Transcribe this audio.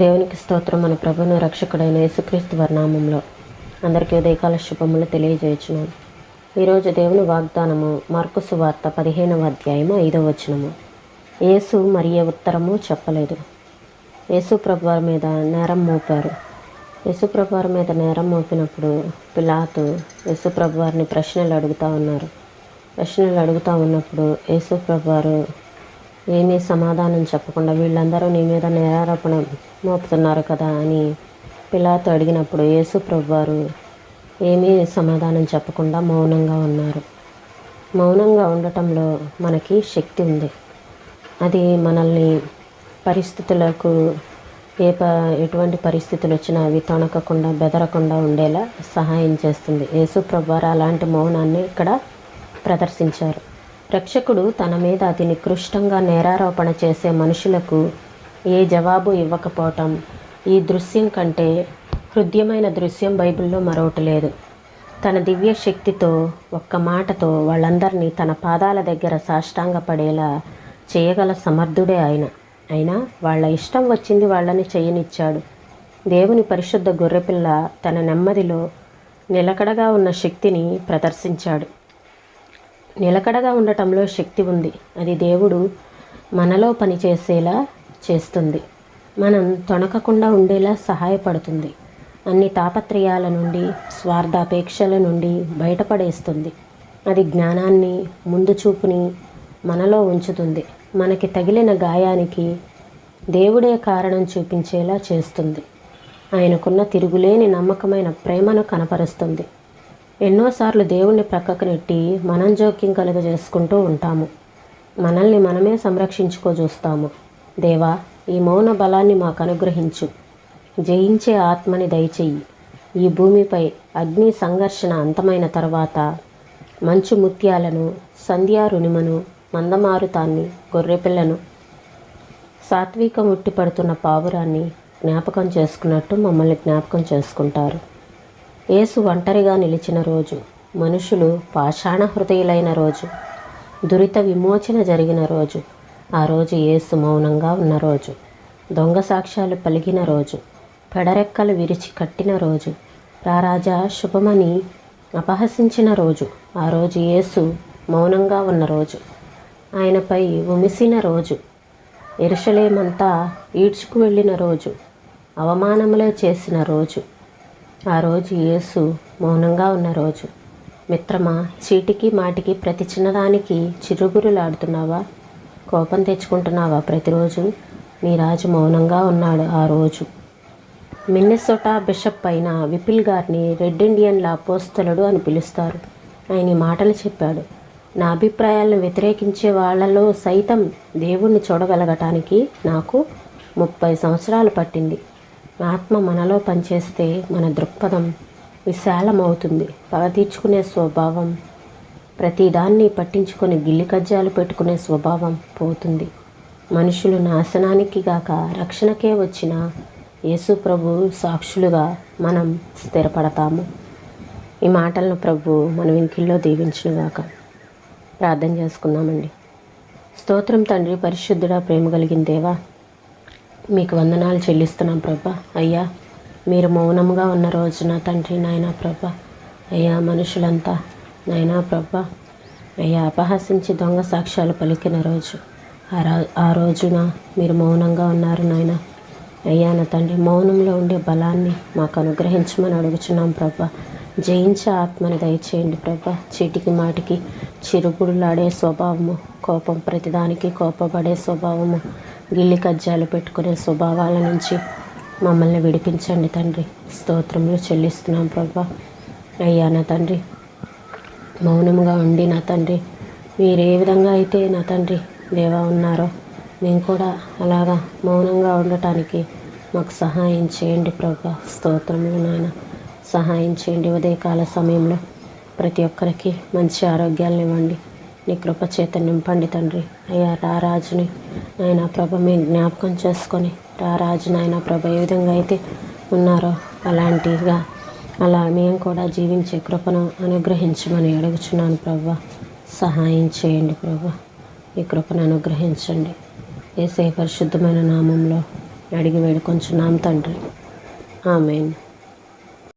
దేవునికి స్తోత్రం. మన ప్రభువును రక్షకుడైన యేసుక్రీస్తు నామములో అందరికీ ఉదయకాల శుభములు తెలియజేయుచున్నాను. ఈరోజు దేవుని వాగ్దానము మార్కు సువార్త 15వ అధ్యాయము 5వ వచనము. యేసు మరి ఏ ఉత్తరము చెప్పలేదు. యేసు ప్రభువారి మీద నేరం మోపారు. యేసు ప్రభువారి మీద నేరం మోపినప్పుడు పిలాతు యేసు ప్రభువారిని ప్రశ్నలు అడుగుతూ ఉన్నప్పుడు యేసు ప్రభువారు ఏమీ సమాధానం చెప్పకుండా, వీళ్ళందరూ నీ మీద నేరారోపణ మోపుతున్నారు కదా అని పిలాతు అడిగినప్పుడు యేసు ప్రభువారు ఏమీ సమాధానం చెప్పకుండా మౌనంగా ఉన్నారు. మౌనంగా ఉండటంలో మనకి శక్తి ఉంది. అది మనల్ని పరిస్థితులకు ఎటువంటి పరిస్థితులు వచ్చినా అవి తొణకకుండా బెదరకుండా ఉండేలా సహాయం చేస్తుంది. యేసు ప్రభువారు అలాంటి మౌనాన్ని ఇక్కడ ప్రదర్శించారు. రక్షకుడు తన మీద అతి నికృష్టంగా నేరారోపణ చేసే మనుషులకు ఏ జవాబు ఇవ్వకపోవటం ఈ దృశ్యం కంటే హృద్యమైన దృశ్యం బైబిల్లో మరొకటి లేదు. తన దివ్య శక్తితో ఒక్క మాటతో వాళ్ళందరినీ తన పాదాల దగ్గర సాష్టాంగపడేలా చేయగల సమర్థుడే అయినా వాళ్ళ ఇష్టం వచ్చింది వాళ్ళని చేయనిచ్చాడు. దేవుని పరిశుద్ధ గొర్రెపిల్ల తన నెమ్మదిలో నిలకడగా ఉన్న శక్తిని ప్రదర్శించాడు. నిలకడగా ఉండటంలో శక్తి ఉంది. అది దేవుడు మనలో పనిచేసేలా చేస్తుంది. మనం తొణకకుండా ఉండేలా సహాయపడుతుంది. అన్ని తాపత్రయాల నుండి స్వార్థాపేక్షల నుండి బయటపడేస్తుంది. అది జ్ఞానాన్ని ముందు చూపుని మనలో ఉంచుతుంది. మనకి తగిలిన గాయానికి దేవుడే కారణం చూపించేలా చేస్తుంది. ఆయనకున్న తిరుగులేని నమ్మకమైన ప్రేమను కనపరుస్తుంది. ఎన్నోసార్లు దేవుణ్ణి ప్రక్కకు నెట్టి మనం జోక్యం కలుగజేసుకుంటూ ఉంటాము. మనల్ని మనమే చూస్తాము. దేవా, ఈ మౌన బలాన్ని మాకు అనుగ్రహించు. జయించే ఆత్మని దయచెయ్యి. ఈ భూమిపై అగ్ని సంఘర్షణ అంతమైన తర్వాత మంచు ముత్యాలను, సంధ్యారుణిమను, మందమారుతాన్ని, గొర్రెపిల్లను, సాత్వికం ఉట్టిపడుతున్న పావురాన్ని జ్ఞాపకం చేసుకున్నట్టు మమ్మల్ని జ్ఞాపకం చేసుకుంటారు. యేసు ఒంటరిగా నిలిచిన రోజు, మనుషులు పాషాణ హృదయులైన రోజు, దురిత విమోచన జరిగిన రోజు, ఆ రోజు యేసు మౌనంగా ఉన్న రోజు, దొంగ సాక్ష్యాలు పలికిన రోజు, పెడరెక్కలు విరిచి కట్టిన రోజు, రారాజా శుభమని అపహసించిన రోజు, ఆ రోజు యేసు మౌనంగా ఉన్న రోజు, ఆయనపై ఉమిసిన రోజు, యెరూషలేమంతా ఈడ్చుకు వెళ్ళిన రోజు, అవమానములే చేసిన రోజు, ఆ రోజు యేసు మౌనంగా ఉన్న రోజు. మిత్రమా, చీటికి మాటికి ప్రతి చిన్నదానికి చిరుగురులాడుతున్నావా? కోపం తెచ్చుకుంటున్నావా? ప్రతిరోజు నీ రాజు మౌనంగా ఉన్నాడు. ఆ రోజు మిన్నెసోటా బిషప్ అయిన విపిల్ గారిని రెడ్ ఇండియన్ల అపోస్తలుడు అని పిలుస్తారు. ఆయన ఈ మాటలు చెప్పాడు. నా అభిప్రాయాలను వ్యతిరేకించే వాళ్ళలో సైతం దేవుణ్ణి చూడగలగటానికి నాకు 30 సంవత్సరాలు పట్టింది. ఆత్మ మనలో పనిచేస్తే మన దృక్పథం విశాలమవుతుంది. పగ తీర్చుకునే స్వభావం, ప్రతిదాన్ని పట్టించుకొని గిల్లి కజ్జాలు పెట్టుకునే స్వభావం పోతుంది. మనుషులు నాశనానికి గాక రక్షణకే వచ్చిన యేసు ప్రభు సాక్షులుగా మనం స్థిరపడతాము. ఈ మాటలను ప్రభు మన వెంకిల్లో దీవించునుగాక. ప్రార్థన చేసుకుందామండి. స్తోత్రం తండ్రి, పరిశుద్ధుడా, ప్రేమ కలిగిన దేవా, మీకు వందనాలు చెల్లిస్తున్నాం ప్రభా. అయ్యా, మీరు మౌనంగా ఉన్న రోజున తండ్రి నాయనా ప్రభా, అయ్యా మనుషులంతా నాయనా ప్రభా, అయ్యా అపహసించి దొంగ సాక్ష్యాలు పలికిన రోజు, ఆ రోజున మీరు మౌనంగా ఉన్నారు నాయన. అయ్యా నా తండ్రి, మౌనంలో ఉండే బలాన్ని మాకు అనుగ్రహించమని అడుగుచున్నాం ప్రభా. జయించే ఆత్మని దయచేయండి ప్రభా. చీటికి మాటికి చిరుగుడులాడే స్వభావము, కోపం ప్రతిదానికి కోపపడే స్వభావము, గిల్లి కజ్జాలు పెట్టుకునే స్వభావాల నుంచి మమ్మల్ని విడిపించండి తండ్రి. స్తోత్రములు చెల్లిస్తున్నాం ప్రభా. అయ్యా నా తండ్రి, మౌనంగా ఉండి నా తండ్రి, మీరు ఏ విధంగా అయితే నా తండ్రి దేవా ఉన్నారో మేము కూడా అలాగా మౌనంగా ఉండటానికి మాకు సహాయం చేయండి ప్రభా. స్తోత్రములు నాయన, సహాయం చేయండి. ఉదయకాల సమయంలో ప్రతి ఒక్కరికి మంచి ఆరోగ్యాలను ఇవ్వండి. నీ కృప చేత నింపండి తండ్రి. అయ్యా రారాజుని నాయన ప్రభ మేము జ్ఞాపకం చేసుకొని, రారాజు నాయన ప్రభ ఏ విధంగా అయితే ఉన్నారో అలా మేము కూడా జీవించే కృపను అనుగ్రహించమని అడుగుచున్నాను ప్రభా. సహాయం చేయండి ప్రభా. ఈ కృపను అనుగ్రహించండి. యేసయ్య పరిశుద్ధమైన నామంలో అడిగి వేడుకొంచున్నాం తండ్రి. ఆమేన్.